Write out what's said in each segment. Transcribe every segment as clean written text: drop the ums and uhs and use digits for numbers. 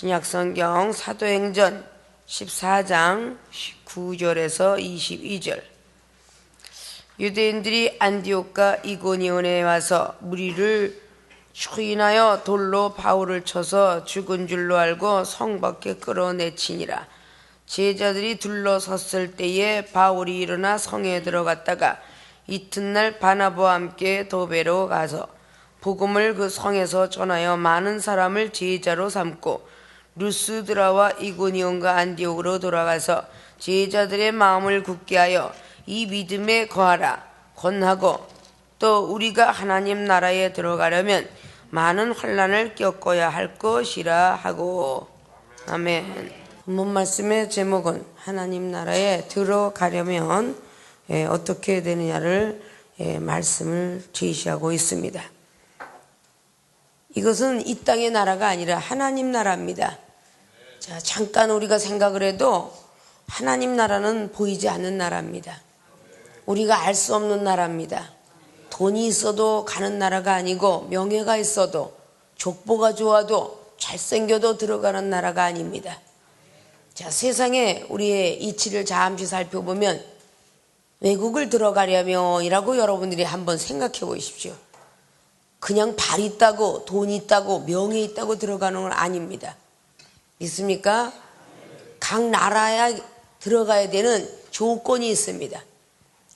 신약성경 사도행전 14장 9절에서 22절. 유대인들이 안디옥과 이고니온에 와서 무리를 추인하여 돌로 바울을 쳐서 죽은 줄로 알고 성 밖에 끌어내치니라. 제자들이 둘러섰을 때에 바울이 일어나 성에 들어갔다가 이튿날 바나바와 함께 도베로 가서 복음을 그 성에서 전하여 많은 사람을 제자로 삼고 루스드라와 이고니온과 안디옥으로 돌아가서 제자들의 마음을 굳게 하여 이 믿음에 거하라 권하고, 또 우리가 하나님 나라에 들어가려면 많은 환난을 겪어야 할 것이라 하고. 아멘. 본문 말씀의 제목은 하나님 나라에 들어가려면 어떻게 되느냐를 말씀을 제시하고 있습니다. 이것은 이 땅의 나라가 아니라 하나님 나라입니다. 자, 잠깐 우리가 생각을 해도 하나님 나라는 보이지 않는 나라입니다. 우리가 알 수 없는 나라입니다. 돈이 있어도 가는 나라가 아니고, 명예가 있어도, 족보가 좋아도, 잘생겨도 들어가는 나라가 아닙니다. 자, 세상에 우리의 이치를 잠시 살펴보면 외국을 들어가려면이라고 여러분들이 한번 생각해 보십시오. 그냥 발 있다고, 돈 있다고, 명예 있다고 들어가는 건 아닙니다. 믿습니까? 각 나라에 들어가야 되는 조건이 있습니다.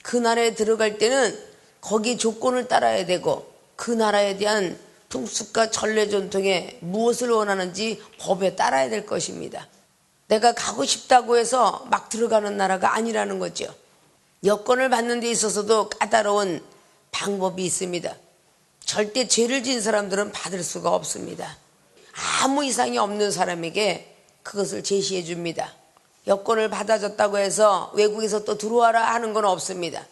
그 나라에 들어갈 때는 거기 조건을 따라야 되고, 그 나라에 대한 풍습과 전례 전통에 무엇을 원하는지 법에 따라야 될 것입니다. 내가 가고 싶다고 해서 막 들어가는 나라가 아니라는 거죠. 여권을 받는 데 있어서도 까다로운 방법이 있습니다. 절대 죄를 지은 사람들은 받을 수가 없습니다. 아무 이상이 없는 사람에게 그것을 제시해 줍니다. 여권을 받아줬다고 해서 외국에서 또 들어와라 하는 건 없습니다.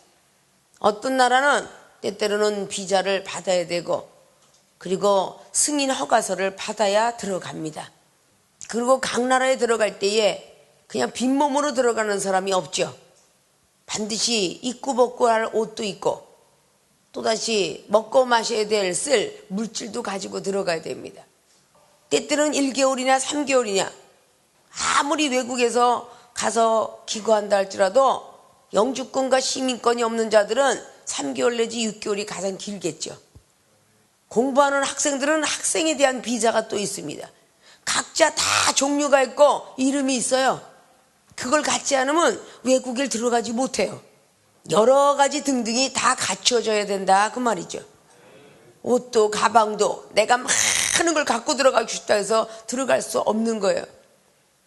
어떤 나라는 때때로는 비자를 받아야 되고, 그리고 승인 허가서를 받아야 들어갑니다. 그리고 각 나라에 들어갈 때에 그냥 빈몸으로 들어가는 사람이 없죠. 반드시 입고 벗고 할 옷도 있고, 또다시 먹고 마셔야 될 쓸 물질도 가지고 들어가야 됩니다. 때때로는 1개월이나 3개월이냐, 아무리 외국에서 가서 기거한다 할지라도 영주권과 시민권이 없는 자들은 3개월 내지 6개월이 가장 길겠죠. 공부하는 학생들은 학생에 대한 비자가 또 있습니다. 각자 다 종류가 있고 이름이 있어요. 그걸 갖지 않으면 외국에 들어가지 못해요. 여러 가지 등등이 다 갖춰져야 된다 그 말이죠. 옷도 가방도 내가 많은 걸 갖고 들어가고 싶다 해서 들어갈 수 없는 거예요.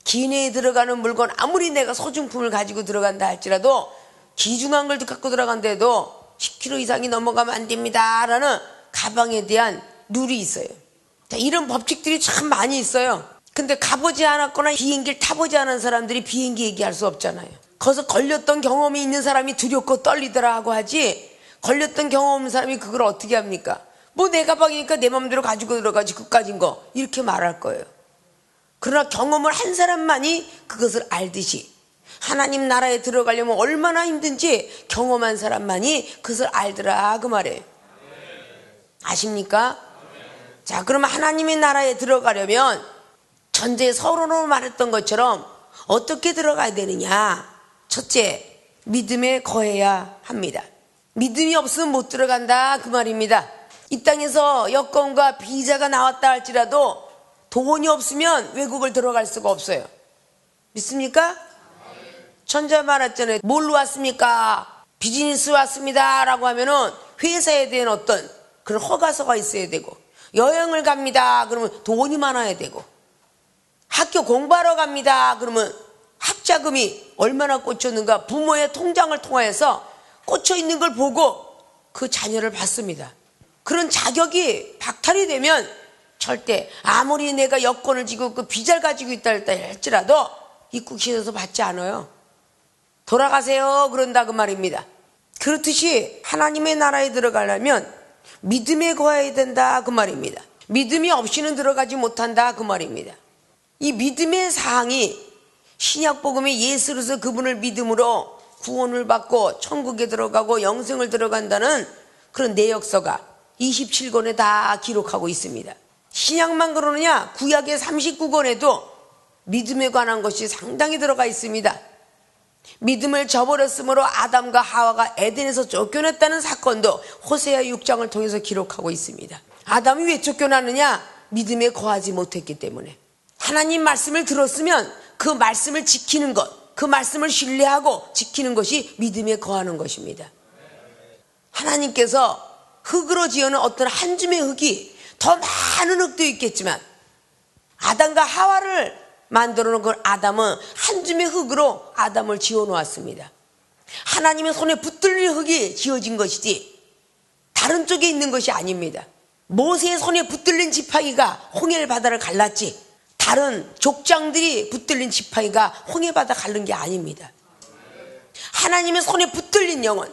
기내에 들어가는 물건, 아무리 내가 소중품을 가지고 들어간다 할지라도 귀중한 걸 갖고 들어간데도 10kg 이상이 넘어가면 안 됩니다 라는 가방에 대한 룰이 있어요. 자, 이런 법칙들이 참 많이 있어요. 근데 가보지 않았거나 비행기를 타보지 않은 사람들이 비행기 얘기할 수 없잖아요. 거기서 걸렸던 경험이 있는 사람이 두렵고 떨리더라 하고 하지, 걸렸던 경험 없는 사람이 그걸 어떻게 합니까? 뭐 내 가방이니까 내 맘대로 가지고 들어가지 그까진 거, 이렇게 말할 거예요. 그러나 경험을 한 사람만이 그것을 알듯이 하나님 나라에 들어가려면 얼마나 힘든지 경험한 사람만이 그것을 알더라 그 말이에요. 아십니까? 자, 그러면 하나님의 나라에 들어가려면 전제 서론으로 말했던 것처럼 어떻게 들어가야 되느냐? 첫째, 믿음에 거해야 합니다. 믿음이 없으면 못 들어간다 그 말입니다. 이 땅에서 여권과 비자가 나왔다 할지라도 돈이 없으면 외국을 들어갈 수가 없어요. 믿습니까? 천자 말했잖아요. 뭘로 왔습니까? 비즈니스 왔습니다 라고 하면은 회사에 대한 어떤 그런 허가서가 있어야 되고, 여행을 갑니다 그러면 돈이 많아야 되고, 학교 공부하러 갑니다 그러면 학자금이 얼마나 꽂혔는가 부모의 통장을 통하여서 꽂혀 있는 걸 보고 그 자녀를 받습니다. 그런 자격이 박탈이 되면 절대 아무리 내가 여권을 지고 그 비자를 가지고 있다 할지라도 입국시에서 받지 않아요. 돌아가세요 그런다 그 말입니다. 그렇듯이 하나님의 나라에 들어가려면 믿음에 거해야 된다 그 말입니다. 믿음이 없이는 들어가지 못한다 그 말입니다. 이 믿음의 사항이 신약복음의 예수로서 그분을 믿음으로 구원을 받고 천국에 들어가고 영생을 들어간다는 그런 내역서가 27권에 다 기록하고 있습니다. 신약만 그러느냐? 구약의 39권에도 믿음에 관한 것이 상당히 들어가 있습니다. 믿음을 저버렸으므로 아담과 하와가 에덴에서 쫓겨났다는 사건도 호세아 6장을 통해서 기록하고 있습니다. 아담이 왜 쫓겨나느냐? 믿음에 거하지 못했기 때문에. 하나님 말씀을 들었으면 그 말씀을 지키는 것, 그 말씀을 신뢰하고 지키는 것이 믿음에 거하는 것입니다. 하나님께서 흙으로 지어놓은 어떤 한 줌의 흙이 더 많은 흙도 있겠지만 아담과 하와를 만들어 놓은 그 아담은 한 줌의 흙으로 아담을 지어 놓았습니다. 하나님의 손에 붙들릴 흙이 지어진 것이지 다른 쪽에 있는 것이 아닙니다. 모세의 손에 붙들린 지팡이가 홍해 바다를 갈랐지 다른 족장들이 붙들린 지팡이가 홍해 바다 갈른 게 아닙니다. 하나님의 손에 붙들린 영혼,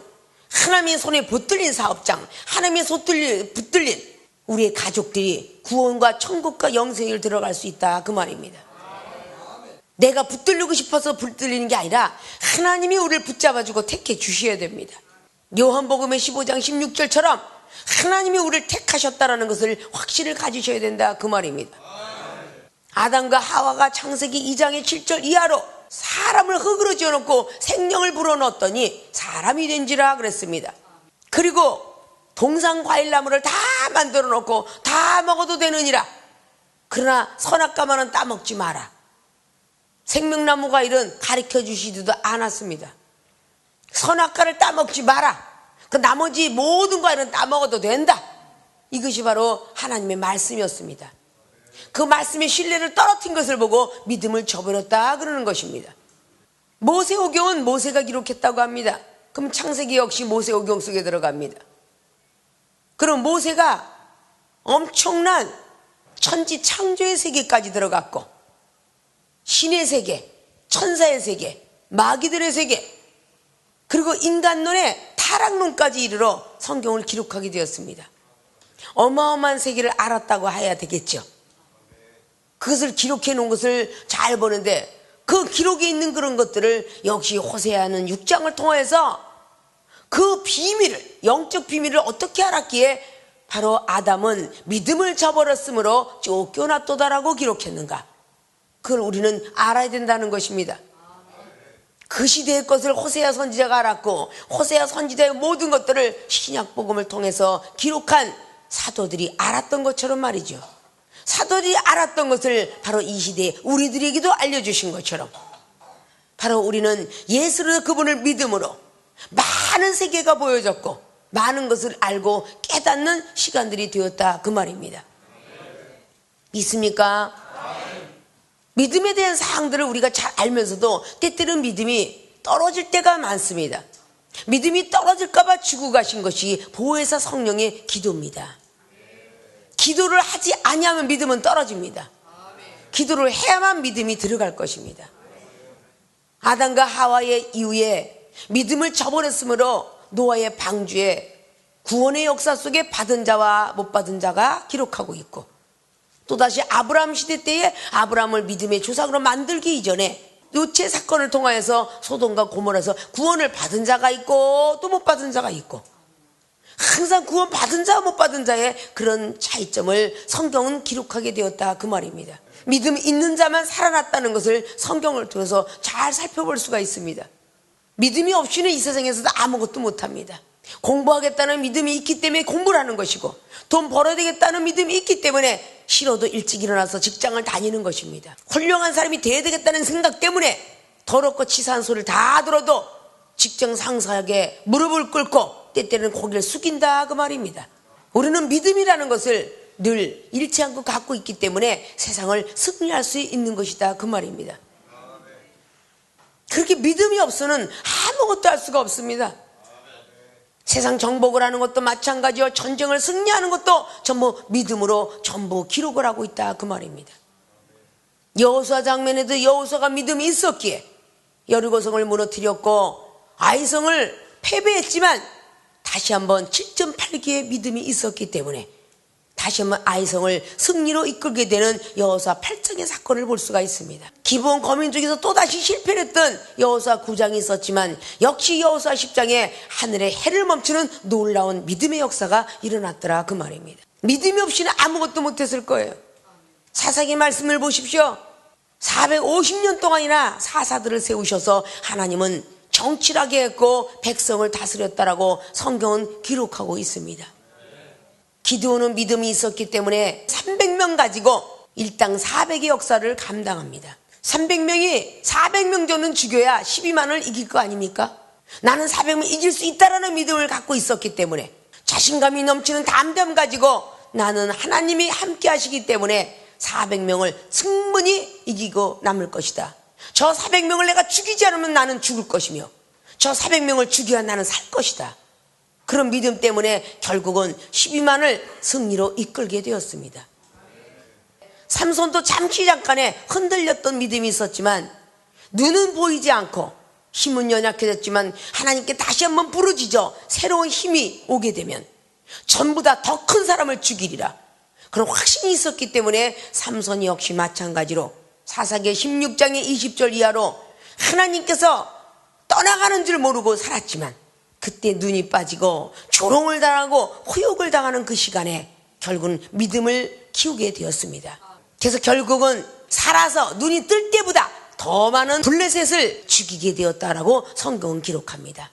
하나님의 손에 붙들린 사업장, 하나님의 손에 붙들린 우리의 가족들이 구원과 천국과 영생을 들어갈 수 있다 그 말입니다. 내가 붙들리고 싶어서 붙들리는 게 아니라 하나님이 우리를 붙잡아주고 택해 주셔야 됩니다. 요한복음의 15장 16절처럼 하나님이 우리를 택하셨다는 것을 확신을 가지셔야 된다 그 말입니다. 아담과 하와가 창세기 2장의 7절 이하로 사람을 흙으로 지어놓고 생명을 불어넣었더니 사람이 된지라 그랬습니다. 그리고 동산 과일나무를 다 만들어 놓고 다 먹어도 되느니라. 그러나 선악과만은 따먹지 마라. 생명나무 과일은 가르쳐 주시지도 않았습니다. 선악과를 따먹지 마라. 그 나머지 모든 과일은 따먹어도 된다. 이것이 바로 하나님의 말씀이었습니다. 그 말씀의 신뢰를 떨어뜨린 것을 보고 믿음을 저버렸다 그러는 것입니다. 모세오경은 모세가 기록했다고 합니다. 그럼 창세기 역시 모세오경 속에 들어갑니다. 그럼 모세가 엄청난 천지 창조의 세계까지 들어갔고 신의 세계, 천사의 세계, 마귀들의 세계, 그리고 인간론의 타락론까지 이르러 성경을 기록하게 되었습니다. 어마어마한 세계를 알았다고 해야 되겠죠. 그것을 기록해 놓은 것을 잘 보는데 그 기록에 있는 그런 것들을 역시 호세아는 6장을 통해서 그 비밀을, 영적 비밀을 어떻게 알았기에 바로 아담은 믿음을 저버렸으므로 쫓겨났도다라고 기록했는가. 그걸 우리는 알아야 된다는 것입니다. 그 시대의 것을 호세아 선지자가 알았고 호세아 선지자의 모든 것들을 신약복음을 통해서 기록한 사도들이 알았던 것처럼 말이죠. 사도들이 알았던 것을 바로 이 시대에 우리들에게도 알려주신 것처럼 바로 우리는 예수로 그분을 믿음으로 많은 세계가 보여졌고 많은 것을 알고 깨닫는 시간들이 되었다 그 말입니다. 믿습니까? 믿음에 대한 사항들을 우리가 잘 알면서도 때때는 믿음이 떨어질 때가 많습니다. 믿음이 떨어질까 봐 주고 가신 것이 보혜사 성령의 기도입니다. 기도를 하지 아니하면 믿음은 떨어집니다. 기도를 해야만 믿음이 들어갈 것입니다. 아담과 하와의 이후에 믿음을 저버렸으므로 노아의 방주에 구원의 역사 속에 받은 자와 못 받은 자가 기록하고 있고 또다시 아브라함 시대 때에 아브라함을 믿음의 조상으로 만들기 이전에 노체 사건을 통하여서 소돔과 고모라에서 구원을 받은 자가 있고 또 못 받은 자가 있고 항상 구원 받은 자와 못 받은 자의 그런 차이점을 성경은 기록하게 되었다 그 말입니다. 믿음 있는 자만 살아났다는 것을 성경을 통해서 잘 살펴볼 수가 있습니다. 믿음이 없이는 이 세상에서도 아무것도 못합니다. 공부하겠다는 믿음이 있기 때문에 공부를 하는 것이고 돈 벌어야 되겠다는 믿음이 있기 때문에 싫어도 일찍 일어나서 직장을 다니는 것입니다. 훌륭한 사람이 돼야 되겠다는 생각 때문에 더럽고 치사한 소리를 다 들어도 직장 상사에게 무릎을 꿇고 때때는 고개를 숙인다 그 말입니다. 우리는 믿음이라는 것을 늘 잃지 않고 갖고 있기 때문에 세상을 승리할 수 있는 것이다 그 말입니다. 그렇게 믿음이 없어는 아무것도 할 수가 없습니다. 세상 정복을 하는 것도 마찬가지요. 전쟁을 승리하는 것도 전부 믿음으로 전부 기록을 하고 있다 그 말입니다. 여호수아 장면에도 여호수아가 믿음이 있었기에 여리고성을 무너뜨렸고 아이성을 패배했지만 다시 한번 7.8기의 믿음이 있었기 때문에 다시 한번 아이성을 승리로 이끌게 되는 여호수아 8장의 사건을 볼 수가 있습니다. 기브온 거민 중에서 또다시 실패를 했던 여호수아 9장이 있었지만 역시 여호수아 10장에 하늘의 해를 멈추는 놀라운 믿음의 역사가 일어났더라 그 말입니다. 믿음이 없이는 아무것도 못했을 거예요. 사사기 말씀을 보십시오. 450년 동안이나 사사들을 세우셔서 하나님은 정치하게 했고 백성을 다스렸다라고 성경은 기록하고 있습니다. 기드온은 믿음이 있었기 때문에 300명 가지고 일당 400의 역사를 감당합니다. 300명이 400명 정도는 죽여야 12만을 이길 거 아닙니까? 나는 400명 이길 수 있다라는 믿음을 갖고 있었기 때문에 자신감이 넘치는 담대함 가지고 나는 하나님이 함께 하시기 때문에 400명을 충분히 이기고 남을 것이다. 저 400명을 내가 죽이지 않으면 나는 죽을 것이며 저 400명을 죽여야 나는 살 것이다. 그런 믿음 때문에 결국은 12만을 승리로 이끌게 되었습니다. 삼손도 잠깐의 흔들렸던 믿음이 있었지만 눈은 보이지 않고 힘은 연약해졌지만 하나님께 다시 한번 부르짖어 새로운 힘이 오게 되면 전부 다 더 큰 사람을 죽이리라. 그런 확신이 있었기 때문에 삼손이 역시 마찬가지로 사사기 16장의 20절 이하로 하나님께서 떠나가는 줄 모르고 살았지만 그때 눈이 빠지고 조롱을 당하고 호욕을 당하는 그 시간에 결국은 믿음을 키우게 되었습니다. 그래서 결국은 살아서 눈이 뜰 때보다 더 많은 블레셋을 죽이게 되었다라고 성경은 기록합니다.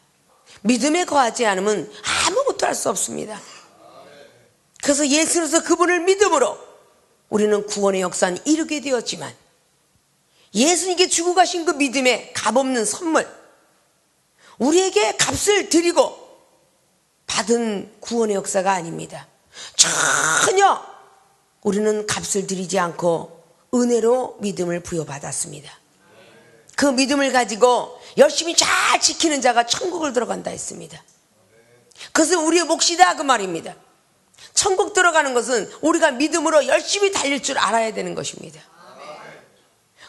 믿음에 거하지 않으면 아무것도 할 수 없습니다. 그래서 예수로서 그분을 믿음으로 우리는 구원의 역사는 이루게 되었지만 예수님께 주고 가신 그 믿음의 값없는 선물, 우리에게 값을 드리고 받은 구원의 역사가 아닙니다. 전혀 우리는 값을 드리지 않고 은혜로 믿음을 부여받았습니다. 그 믿음을 가지고 열심히 잘 지키는 자가 천국을 들어간다 했습니다. 그것은 우리의 몫이다 그 말입니다. 천국 들어가는 것은 우리가 믿음으로 열심히 달릴 줄 알아야 되는 것입니다.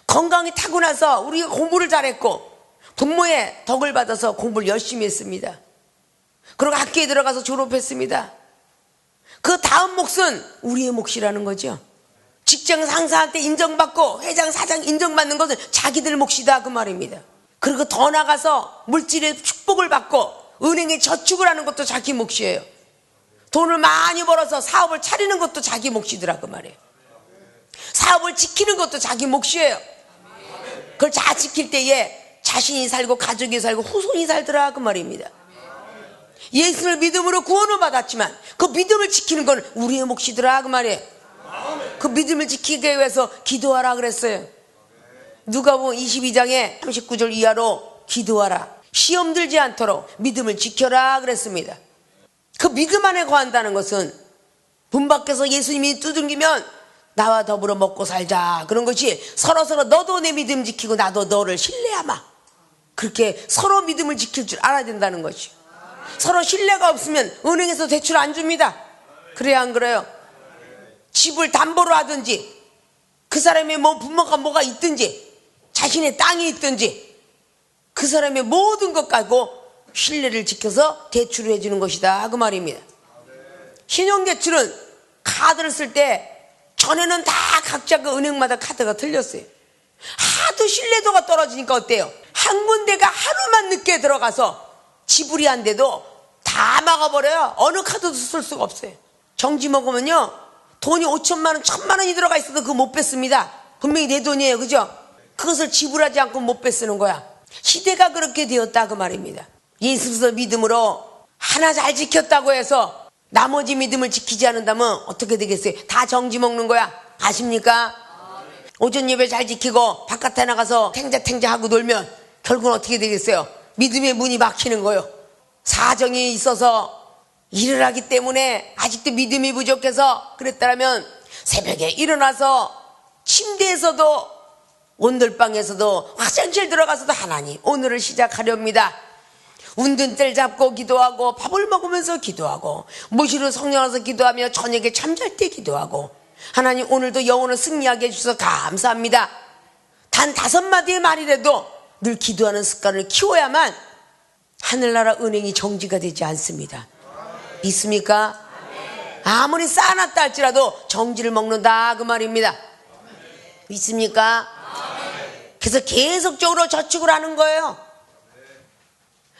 건강이 타고나서 우리가 공부를 잘했고 부모의 덕을 받아서 공부를 열심히 했습니다. 그리고 학교에 들어가서 졸업했습니다. 그 다음 몫은 우리의 몫이라는 거죠. 직장 상사한테 인정받고 회장 사장 인정받는 것은 자기들 몫이다 그 말입니다. 그리고 더 나가서 물질의 축복을 받고 은행에 저축을 하는 것도 자기 몫이에요. 돈을 많이 벌어서 사업을 차리는 것도 자기 몫이더라 그 말이에요. 사업을 지키는 것도 자기 몫이에요. 그걸 잘 지킬 때에 자신이 살고 가족이 살고 후손이 살더라 그 말입니다. 예수를 믿음으로 구원을 받았지만 그 믿음을 지키는 건 우리의 몫이더라 그 말이에요. 그 믿음을 지키기 위해서 기도하라 그랬어요. 누가복음 22장에 39절 이하로 기도하라. 시험 들지 않도록 믿음을 지켜라 그랬습니다. 그 믿음 안에 거한다는 것은 문 밖에서 예수님이 두들기면 나와 더불어 먹고 살자 그런 것이 서로 너도 내 믿음 지키고 나도 너를 신뢰하마. 그렇게 서로 믿음을 지킬 줄 알아야 된다는 것이요. 서로 신뢰가 없으면 은행에서 대출 안 줍니다. 그래야 안 그래요? 집을 담보로 하든지 그 사람의 부모가 뭐가 있든지 자신의 땅이 있든지 그 사람의 모든 것 가지고 신뢰를 지켜서 대출을 해주는 것이다 그 말입니다. 신용대출은 카드를 쓸 때 전에는 다 각자 그 은행마다 카드가 틀렸어요. 하도 신뢰도가 떨어지니까 어때요? 한 군데가 하루만 늦게 들어가서 지불이 안 돼도 다 막아버려요. 어느 카드도 쓸 수가 없어요. 정지 먹으면요 돈이 5천만 원, 1,000만 원이 들어가 있어도 그거 못 뺐습니다. 분명히 내 돈이에요. 그죠? 그것을 지불하지 않고 못 뺐쓰는 거야. 시대가 그렇게 되었다 그 말입니다. 예수께서 믿음으로 하나 잘 지켰다고 해서 나머지 믿음을 지키지 않는다면 어떻게 되겠어요? 다 정지 먹는 거야. 아십니까? 오전 예배 잘 지키고 바깥에 나가서 탱자하고 놀면 결국은 어떻게 되겠어요? 믿음의 문이 막히는 거예요. 사정이 있어서 일을 하기 때문에 아직도 믿음이 부족해서 그랬다면 새벽에 일어나서 침대에서도 온돌방에서도 화장실 들어가서도 하나님 오늘을 시작하렵니다. 운둔대를 잡고 기도하고 밥을 먹으면서 기도하고 모시로 성령와서 기도하며 저녁에 잠잘 때 기도하고 하나님 오늘도 영혼을 승리하게 해주셔서 감사합니다. 단 5마디의 말이라도 늘 기도하는 습관을 키워야만 하늘나라 은행이 정지가 되지 않습니다. 믿습니까? 아무리 쌓아놨다 할지라도 정지를 먹는다 그 말입니다. 믿습니까? 그래서 계속적으로 저축을 하는 거예요.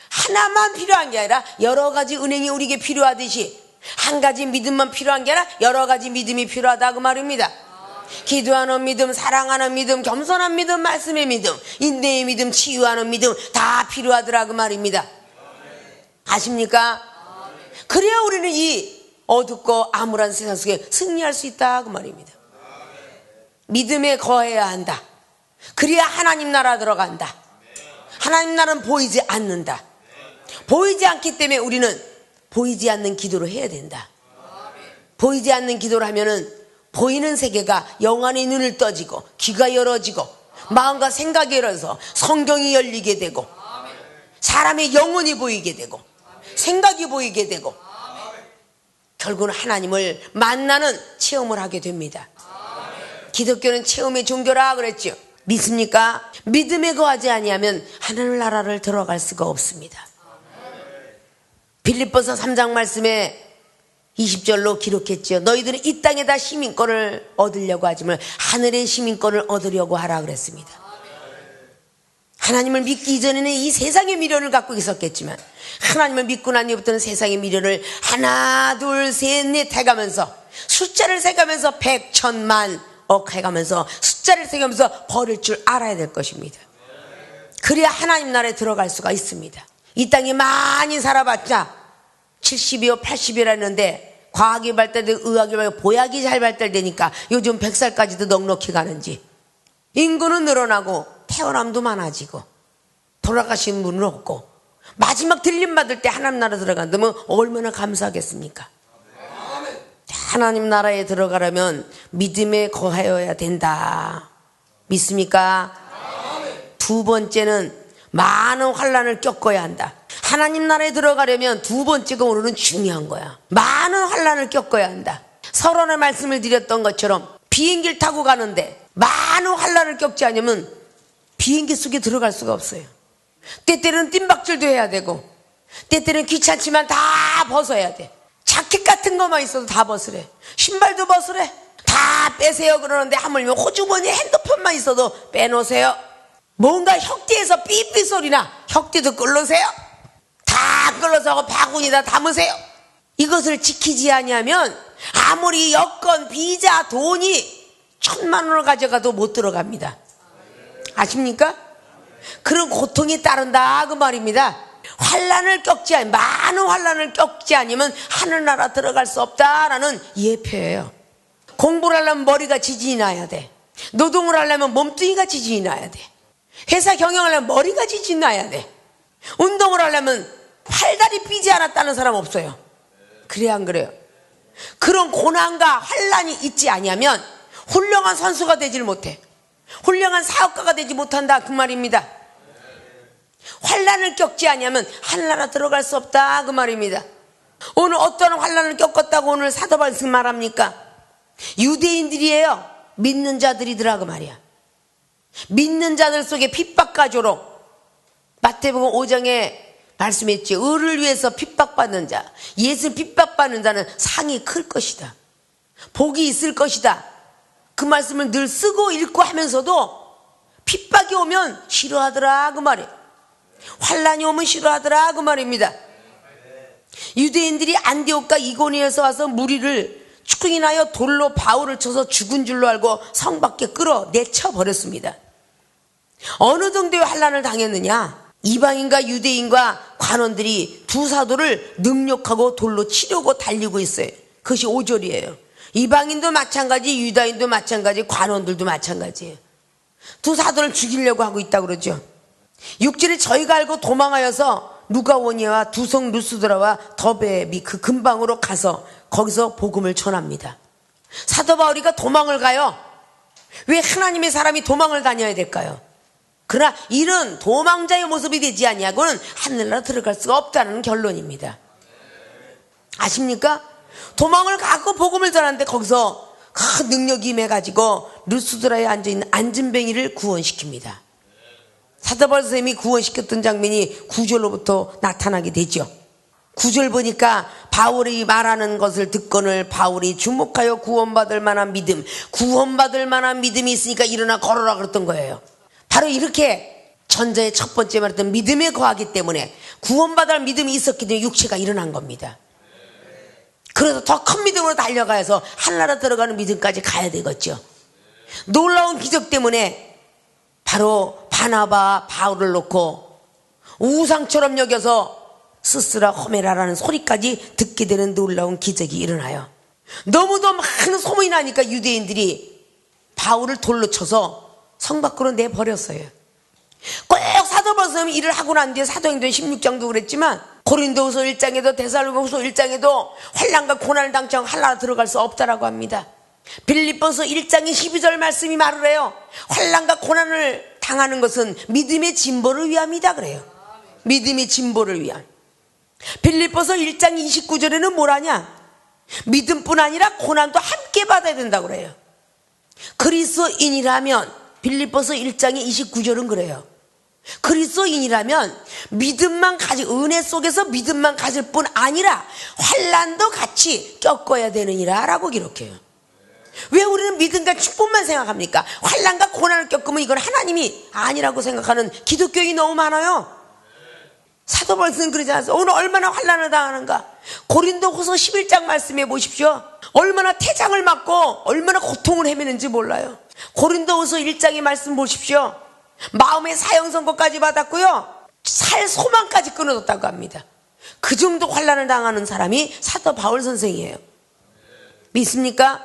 하나만 필요한 게 아니라 여러 가지 은행이 우리에게 필요하듯이 한 가지 믿음만 필요한 게 아니라 여러 가지 믿음이 필요하다 그 말입니다. 기도하는 믿음, 사랑하는 믿음, 겸손한 믿음, 말씀의 믿음, 인내의 믿음, 치유하는 믿음 다 필요하더라 그 말입니다. 아십니까? 그래야 우리는 이 어둡고 암울한 세상 속에 승리할 수 있다 그 말입니다. 믿음에 거해야 한다. 그래야 하나님 나라 들어간다. 하나님 나라는 보이지 않는다. 보이지 않기 때문에 우리는 보이지 않는 기도를 해야 된다. 보이지 않는 기도를 하면은 보이는 세계가 영안의 눈을 떠지고 귀가 열어지고 마음과 생각이 열어서 성경이 열리게 되고 사람의 영혼이 보이게 되고 생각이 보이게 되고 결국은 하나님을 만나는 체험을 하게 됩니다. 기독교는 체험의 종교라 그랬죠. 믿습니까? 믿음에 거하지 아니하면 하늘나라를 들어갈 수가 없습니다. 빌립보서 3장 말씀에 20절로 기록했죠. 너희들은 이 땅에다 시민권을 얻으려고 하지만 하늘의 시민권을 얻으려고 하라 그랬습니다. 하나님을 믿기 이전에는 이 세상의 미련을 갖고 있었겠지만 하나님을 믿고 난 이후부터는 세상의 미련을 하나 둘 셋 넷 해가면서 숫자를 세가면서 100, 1000만, 억 해가면서 숫자를 세가면서 버릴 줄 알아야 될 것입니다. 그래야 하나님 나라에 들어갈 수가 있습니다. 이 땅에 많이 살아봤자 70이요 80이라 했는데 과학이 발달되고 의학이 발달되고 보약이 잘 발달되니까 요즘 100살까지도 넉넉히 가는지 인구는 늘어나고 태어남도 많아지고 돌아가신 분은 없고 마지막 들림받을 때 하나님 나라 들어간다면 얼마나 감사하겠습니까? 하나님 나라에 들어가려면 믿음에 거하여야 된다. 믿습니까? 두 번째는 많은 환난을 겪어야 한다. 하나님 나라에 들어가려면 두 번째가 오늘은 중요한 거야. 많은 환난을 겪어야 한다. 서론의 말씀을 드렸던 것처럼 비행기를 타고 가는데 많은 환난을 겪지 않으면 비행기 속에 들어갈 수가 없어요. 때때로는 뜀박질도 해야 되고 때때로는 귀찮지만 다 벗어야 돼. 자켓 같은 것만 있어도 다 벗으래. 신발도 벗으래. 다 빼세요 그러는데 하물며 호주머니에 핸드폰만 있어도 빼놓으세요. 뭔가 혁대에서 삐삐 소리나 혁대도 끌으세요. 다 끌어서 하고 바구니다 담으세요. 이것을 지키지 아니하면 아무리 여권, 비자, 돈이 1000만 원을 가져가도 못 들어갑니다. 아십니까? 그런 고통이 따른다 그 말입니다. 환난을 겪지 않으면 많은 환난을 겪지 않으면 하늘나라 들어갈 수 없다라는 예표예요. 공부를 하려면 머리가 지진이 나야 돼. 노동을 하려면 몸뚱이가 지진이 나야 돼. 회사 경영을 하려면 머리가 지진이 나야 돼. 운동을 하려면 팔다리 삐지 않았다는 사람 없어요. 그래 안 그래요? 그런 고난과 환난이 있지 아니하면 훌륭한 선수가 되질 못해. 훌륭한 사업가가 되지 못한다 그 말입니다. 환난을 겪지 아니하면 하늘나라 들어갈 수 없다 그 말입니다. 오늘 어떤 환난을 겪었다고 오늘 사도 바울은 말합니까? 유대인들이에요. 믿는 자들이더라 그 말이야. 믿는 자들 속에 핍박과 조롱. 마태복음 5장에 말씀했지. 의를 위해서 핍박받는 자, 예수 핍박받는 자는 상이 클 것이다. 복이 있을 것이다. 그 말씀을 늘 쓰고 읽고 하면서도 핍박이 오면 싫어하더라 그 말이에요. 환란이 오면 싫어하더라 그 말입니다. 유대인들이 안디옥과 이고니에서 와서 무리를 축인하여 돌로 바울을 쳐서 죽은 줄로 알고 성 밖에 끌어내쳐 버렸습니다. 어느 정도의 환란을 당했느냐? 이방인과 유대인과 관원들이 두 사도를 능욕하고 돌로 치려고 달리고 있어요. 그것이 5절이에요. 이방인도 마찬가지, 유다인도 마찬가지, 관원들도 마찬가지예요. 두 사도를 죽이려고 하고 있다고 그러죠. 6절에 저희가 알고 도망하여서 누가오니와 두성 루스드라와 더베 미 그 근방으로 가서 거기서 복음을 전합니다. 사도 바울이가 도망을 가요. 왜 하나님의 사람이 도망을 다녀야 될까요? 그러나 이런 도망자의 모습이 되지 아니하고는 하늘나라 들어갈 수가 없다는 결론입니다. 아십니까? 도망을 가고 복음을 전하는데 거기서 큰 능력이 임해가지고 루스드라에 앉아있는 안진뱅이를 구원시킵니다. 사도 바울 선생님이 구원시켰던 장면이 9절로부터 나타나게 되죠. 9절 보니까 바울이 말하는 것을 듣거늘 바울이 주목하여 구원받을 만한 믿음, 구원받을 만한 믿음이 있으니까 일어나 걸어라 그랬던 거예요. 바로 이렇게 전자의 첫 번째 말했던 믿음에 거하기 때문에 구원받을 믿음이 있었기 때문에 육체가 일어난 겁니다. 그래서 더 큰 믿음으로 달려가서 하늘나라 들어가는 믿음까지 가야 되겠죠. 놀라운 기적 때문에 바로 바나바 바울을 놓고 우상처럼 여겨서 스스라 호메라라는 소리까지 듣게 되는 놀라운 기적이 일어나요. 너무도 많은 소문이 나니까 유대인들이 바울을 돌로 쳐서 성 밖으로 내버렸어요. 꼭 사도 바울 선생님이 일을 하고 난 뒤에 사도행전 16장도 그랬지만 고린도후서 1장에도 데살로니가후서 1장에도 환난과 고난을 당처 하늘나라 들어갈 수 없다라고 합니다. 빌립보서 1장의 12절 말씀이 말을 해요. 환난과 고난을 당하는 것은 믿음의 진보를 위함이다 그래요. 믿음의 진보를 위함. 빌립보서 1장 29절에는 뭐라냐? 믿음뿐 아니라 고난도 함께 받아야 된다고 그래요. 그리스도인이라면 빌립보서 1장의 29절은 그래요. 그리스도인이라면 믿음만 은혜 속에서 믿음만 가질 뿐 아니라 환난도 같이 겪어야 되느니라 라고 기록해요. 왜 우리는 믿음과 축복만 생각합니까? 환난과 고난을 겪으면 이건 하나님이 아니라고 생각하는 기독교인이 너무 많아요. 사도 바울은 그러지 않았어요. 오늘 얼마나 환난을 당하는가. 고린도후서 11장 말씀해 보십시오. 얼마나 태장을 맞고 얼마나 고통을 헤매는지 몰라요. 고린도후서 1장의 말씀 보십시오. 마음의 사형 선고까지 받았고요, 살 소망까지 끊어졌다고 합니다. 그 정도 환난을 당하는 사람이 사도 바울 선생이에요. 믿습니까?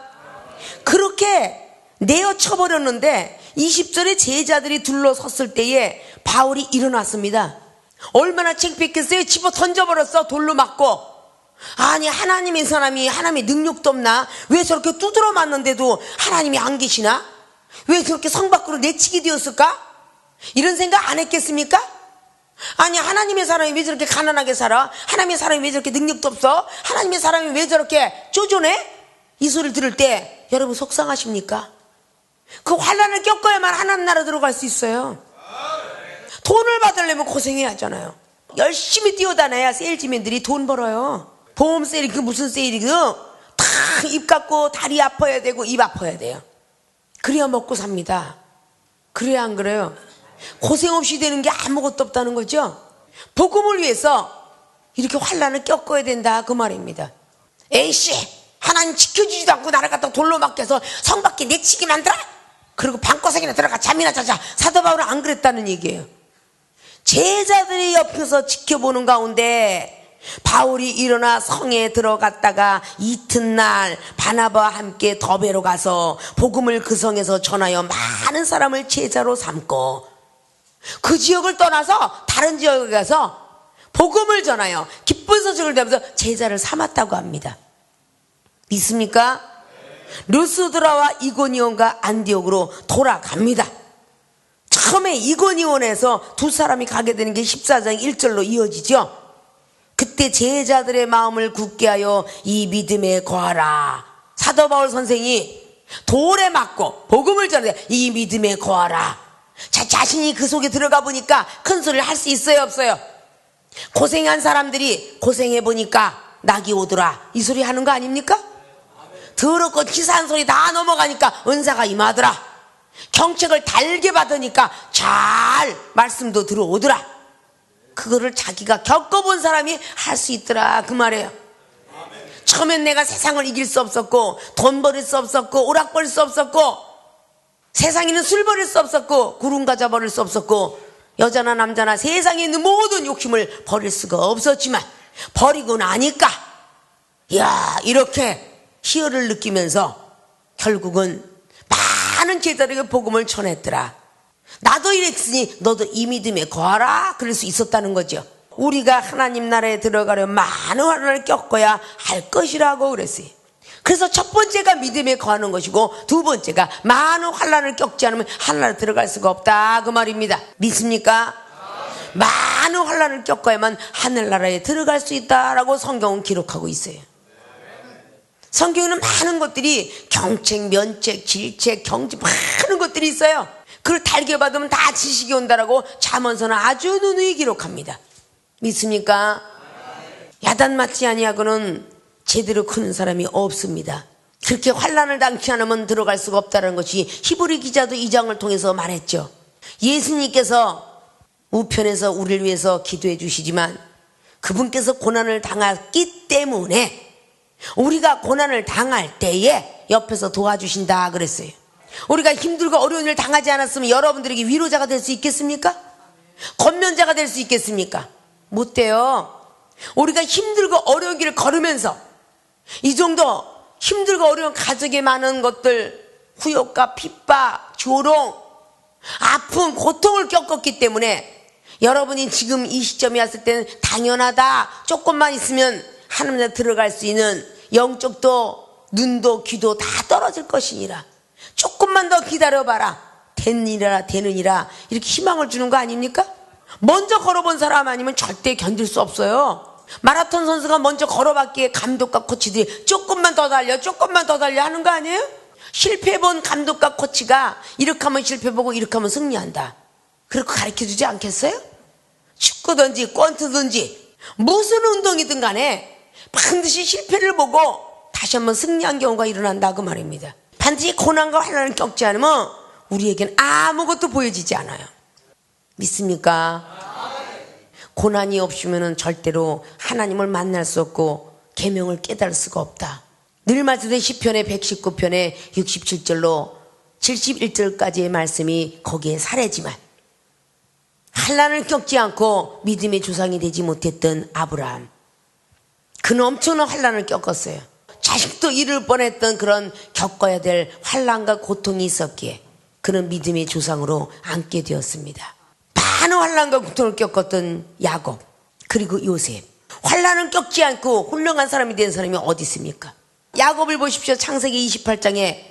그렇게 내어쳐버렸는데 20절에 제자들이 둘러섰을 때에 바울이 일어났습니다. 얼마나 창피했겠어요. 집어 던져버렸어. 돌로 맞고. 아니 하나님의 사람이 하나님의 능력도 없나? 왜 저렇게 두드러 맞는데도 하나님이 안 계시나? 왜 저렇게 성 밖으로 내치게 되었을까? 이런 생각 안 했겠습니까? 아니 하나님의 사람이 왜 저렇게 가난하게 살아? 하나님의 사람이 왜 저렇게 능력도 없어? 하나님의 사람이 왜 저렇게 쪼존해? 이 소리를 들을 때 여러분 속상하십니까? 그 환난을 겪어야만 하나님 나라 들어갈 수 있어요. 돈을 받으려면 고생해야 하잖아요. 열심히 뛰어다녀야 세일즈맨들이 돈 벌어요. 보험 세일이 그 무슨 세일이 다 입 깎고 다리 아파야 되고 입 아파야 돼요. 그래야 먹고 삽니다. 그래야 안 그래요? 고생 없이 되는 게 아무것도 없다는 거죠. 복음을 위해서 이렇게 환난을 겪어야 된다 그 말입니다. 에이씨 하나님 지켜주지도 않고 나를 갖다 돌로 맡겨서 성 밖에 내치게 만들어? 그리고 방구석이나 들어가 잠이나 자자. 사도 바울은 안 그랬다는 얘기예요. 제자들이 옆에서 지켜보는 가운데 바울이 일어나 성에 들어갔다가 이튿날 바나바와 함께 더베로 가서 복음을 그 성에서 전하여 많은 사람을 제자로 삼고 그 지역을 떠나서 다른 지역에 가서 복음을 전하여 기쁜 소식을 전하면서 제자를 삼았다고 합니다. 믿습니까? 루스드라와 이고니온과 안디옥으로 돌아갑니다. 처음에 이고니온에서 두 사람이 가게 되는 게 14장 1절로 이어지죠. 그때 제자들의 마음을 굳게 하여 이 믿음에 거하라. 사도 바울 선생이 돌에 맞고 복음을 전하되 이 믿음에 거하라. 자신이 그 속에 들어가 보니까 큰 소리를 할 수 있어요 없어요? 고생한 사람들이 고생해 보니까 낙이 오더라 이 소리 하는 거 아닙니까? 더럽고 치사한 소리 다 넘어가니까 은사가 임하더라. 경책을 달게 받으니까 잘 말씀도 들어오더라. 그거를 자기가 겪어본 사람이 할 수 있더라 그 말이에요. 처음엔 내가 세상을 이길 수 없었고 돈 버릴 수 없었고 오락 버릴 수 없었고 세상에는 술 버릴 수 없었고 구름 가져 버릴 수 없었고 여자나 남자나 세상에 있는 모든 욕심을 버릴 수가 없었지만 버리고 나니까 야 이렇게 희열을 느끼면서 결국은 많은 제자들에게 복음을 전했더라. 나도 이랬으니 너도 이 믿음에 거하라 그럴 수 있었다는 거죠. 우리가 하나님 나라에 들어가려면 많은 환난을 겪어야 할 것이라고 그랬어요. 그래서 첫 번째가 믿음에 거하는 것이고 두 번째가 많은 환난을 겪지 않으면 하늘나라에 들어갈 수가 없다 그 말입니다. 믿습니까? 많은 환난을 겪어야만 하늘나라에 들어갈 수 있다라고 성경은 기록하고 있어요. 성경에는 많은 것들이 경책, 면책, 질책, 경제 많은 것들이 있어요. 그걸 달게 받으면 다 지식이 온다라고 잠언서는 아주 누누이 기록합니다. 믿습니까? 야단 맞지 아니하고는 제대로 크는 사람이 없습니다. 그렇게 환난을 당치 않으면 들어갈 수가 없다는 것이 히브리 기자도 이 장을 통해서 말했죠. 예수님께서 우편에서 우리를 위해서 기도해 주시지만 그분께서 고난을 당했기 때문에 우리가 고난을 당할 때에 옆에서 도와주신다 그랬어요. 우리가 힘들고 어려운 일을 당하지 않았으면 여러분들에게 위로자가 될 수 있겠습니까? 권면자가 될 수 있겠습니까? 못 돼요. 우리가 힘들고 어려운 길을 걸으면서 이 정도 힘들고 어려운 가족에 많은 것들, 후욕과 핍박, 조롱, 아픔, 고통을 겪었기 때문에 여러분이 지금 이 시점에 왔을 때는 당연하다, 조금만 있으면 하나님에 들어갈 수 있는 영적도 눈도 귀도 다 떨어질 것이니라, 조금만 더 기다려봐라, 되느니라 이렇게 희망을 주는 거 아닙니까? 먼저 걸어본 사람 아니면 절대 견딜 수 없어요. 마라톤 선수가 먼저 걸어봤기에 감독과 코치들이 조금만 더 달려 하는 거 아니에요? 실패해본 감독과 코치가 이렇게 하면 실패보고 이렇게 하면 승리한다, 그렇게 가르쳐주지 않겠어요? 축구든지 권투든지 무슨 운동이든 간에 반드시 실패를 보고 다시 한번 승리한 경우가 일어난다 그 말입니다. 반드시 고난과 환난을 겪지 않으면 우리에겐 아무것도 보여지지 않아요. 믿습니까? 고난이 없으면 절대로 하나님을 만날 수 없고 계명을 깨달을 수가 없다. 늘 말씀드린 시편의 119편의 67절로 71절까지의 말씀이 거기에 사례지만, 환난을 겪지 않고 믿음의 조상이 되지 못했던 아브라함, 그는 엄청난 환난을 겪었어요. 자식도 잃을 뻔했던 그런 겪어야 될 환난과 고통이 있었기에 그는 믿음의 조상으로 앉게 되었습니다. 많은 환난과 고통을 겪었던 야곱, 그리고 요셉, 환난을 겪지 않고 훌륭한 사람이 된 사람이 어디 있습니까? 야곱을 보십시오. 창세기 28장에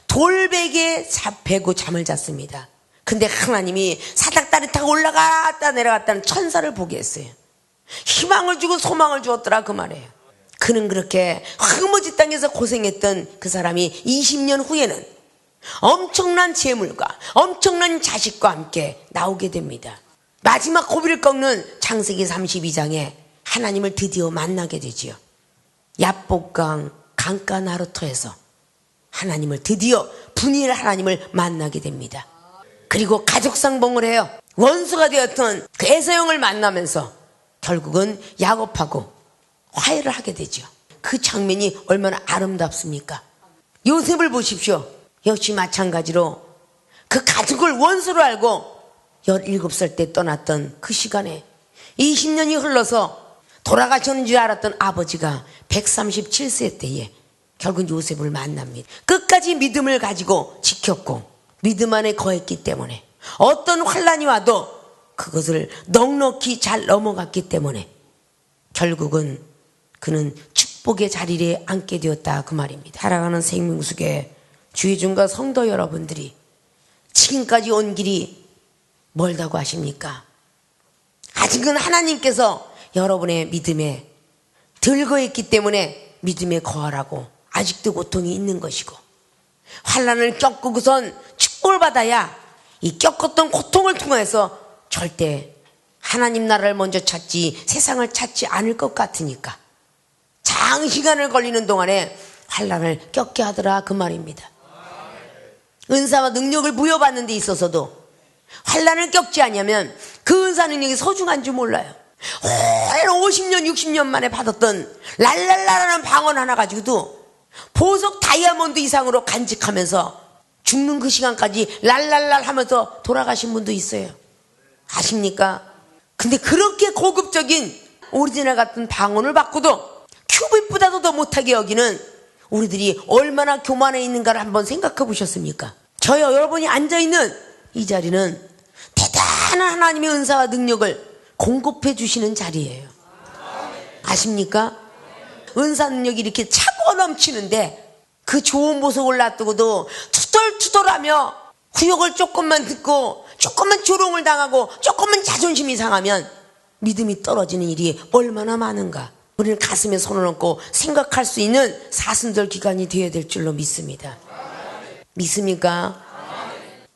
돌베개에 베고 잠을 잤습니다. 근데 하나님이 사닥다리 타고 올라갔다 내려갔다는 천사를 보게 했어요. 희망을 주고 소망을 주었더라 그 말이에요. 그는 그렇게 흙먼지 땅에서 고생했던 그 사람이 20년 후에는 엄청난 재물과 엄청난 자식과 함께 나오게 됩니다. 마지막 고비를 꺾는 창세기 32장에 하나님을 드디어 만나게 되지요. 야복강 강가 나루터에서 하나님을 드디어 분이엘 하나님을 만나게 됩니다. 그리고 가족상봉을 해요. 원수가 되었던 그 에서형을 만나면서 결국은 야곱하고 화해를 하게 되죠. 그 장면이 얼마나 아름답습니까? 요셉을 보십시오. 역시 마찬가지로 그 가족을 원수로 알고 17살 때 떠났던 그 시간에 20년이 흘러서 돌아가셨는 줄 알았던 아버지가 137세 때에 결국 요셉을 만납니다. 끝까지 믿음을 가지고 지켰고 믿음 안에 거했기 때문에 어떤 환난이 와도 그것을 넉넉히 잘 넘어갔기 때문에 결국은 그는 축복의 자리에 앉게 되었다 그 말입니다. 살아가는 생명수계 주의중과 성도 여러분들이 지금까지 온 길이 멀다고 하십니까? 아직은 하나님께서 여러분의 믿음에 들거했기 때문에 믿음에 거하라고 아직도 고통이 있는 것이고, 환난을 겪고선 축복을 받아야 이 겪었던 고통을 통해서 절대 하나님 나라를 먼저 찾지 세상을 찾지 않을 것 같으니까 장시간을 걸리는 동안에 환난을 겪게 하더라 그 말입니다. 은사와 능력을 부여받는 데 있어서도 환난을 겪지 않으면 그 은사 능력이 소중한 줄 몰라요. 50년 60년 만에 받았던 랄랄라라는 방언 하나 가지고도 보석 다이아몬드 이상으로 간직하면서 죽는 그 시간까지 랄랄랄 하면서 돌아가신 분도 있어요. 아십니까? 근데 그렇게 고급적인 오리지널 같은 방언을 받고도 큐빅보다도 더 못하게 여기는 우리들이 얼마나 교만해 있는가를 한번 생각해 보셨습니까? 저요, 여러분이 앉아있는 이 자리는 대단한 하나님의 은사와 능력을 공급해 주시는 자리예요. 아십니까? 은사 능력이 이렇게 차고 넘치는데 그 좋은 보석을 놔두고도 투덜투덜하며 후욕을 조금만 듣고 조금만 조롱을 당하고 조금만 자존심이 상하면 믿음이 떨어지는 일이 얼마나 많은가. 우리는 가슴에 손을 얹고 생각할 수 있는 사순절 기간이 되어야 될 줄로 믿습니다. 믿습니까?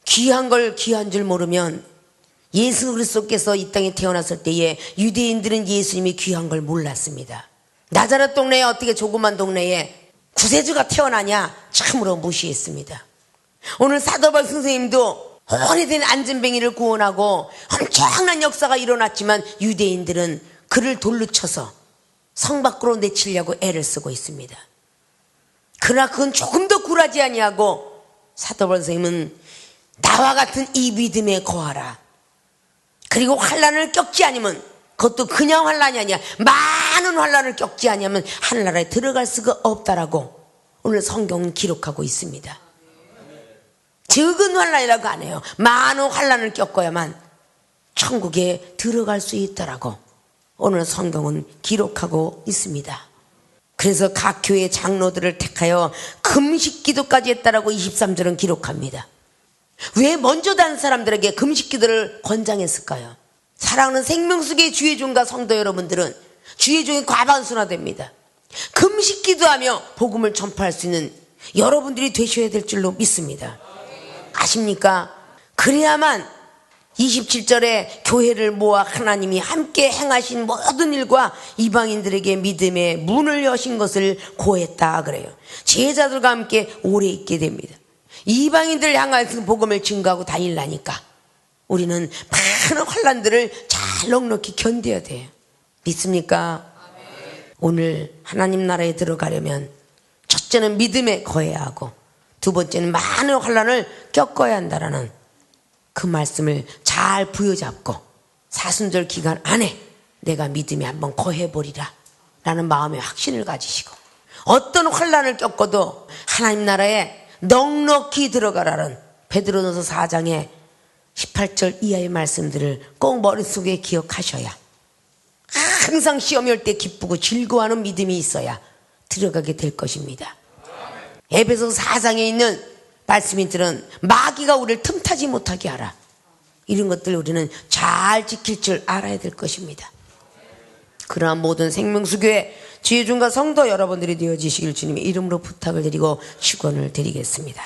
귀한 걸 귀한 줄 모르면 예수 그리스도께서 이 땅에 태어났을 때에 유대인들은 예수님이 귀한 걸 몰랐습니다. 나자렛 동네에 어떻게 조그만 동네에 구세주가 태어나냐 참으로 무시했습니다. 오늘 사도바울 선생님도 오래된 안전뱅이를 구원하고 엄청난 역사가 일어났지만 유대인들은 그를 돌로 쳐서 성 밖으로 내치려고 애를 쓰고 있습니다. 그러나 그건 조금 더 굴하지 아니하고 사도 바울 선생님은 나와 같은 이 믿음에 거하라. 그리고 환난을 겪지 않으면, 그것도 그냥 환난이 아니야, 많은 환난을 겪지 않으면 하늘나라에 들어갈 수가 없다라고 오늘 성경은 기록하고 있습니다. 적은 환난이라고 안 해요. 많은 환난을 겪어야만 천국에 들어갈 수 있다라고 오늘 성경은 기록하고 있습니다. 그래서 각 교회 장로들을 택하여 금식 기도까지 했다라고 23절은 기록합니다. 왜 먼저 다른 사람들에게 금식 기도를 권장했을까요? 사랑하는 생명수계 주의 종과 성도 여러분들은 주의 종이 과반순화됩니다. 금식 기도하며 복음을 전파할 수 있는 여러분들이 되셔야 될 줄로 믿습니다. 아십니까? 그래야만 27절에 교회를 모아 하나님이 함께 행하신 모든 일과 이방인들에게 믿음의 문을 여신 것을 고했다 그래요. 제자들과 함께 오래 있게 됩니다. 이방인들 향해서 복음을 증거하고 다니려니까 우리는 많은 환난들을 잘 넉넉히 견뎌야 돼요. 믿습니까? 오늘 하나님 나라에 들어가려면 첫째는 믿음에 거해야 하고 두 번째는 많은 환난을 겪어야 한다라는 그 말씀을 잘 부여잡고 사순절 기간 안에 내가 믿음에 한번 거해버리라 라는 마음의 확신을 가지시고 어떤 환난을 겪어도 하나님 나라에 넉넉히 들어가라는 베드로전서 4장의 18절 이하의 말씀들을 꼭 머릿속에 기억하셔야 항상 시험이 올 때 기쁘고 즐거워하는 믿음이 있어야 들어가게 될 것입니다. 에베소서 4장에 있는 말씀인들은 마귀가 우리를 틈타지 못하게 하라. 이런 것들 우리는 잘 지킬 줄 알아야 될 것입니다. 그러한 모든 생명수교회 주의 종과 성도 여러분들이 되어지시길 주님의 이름으로 부탁을 드리고 축원을 드리겠습니다.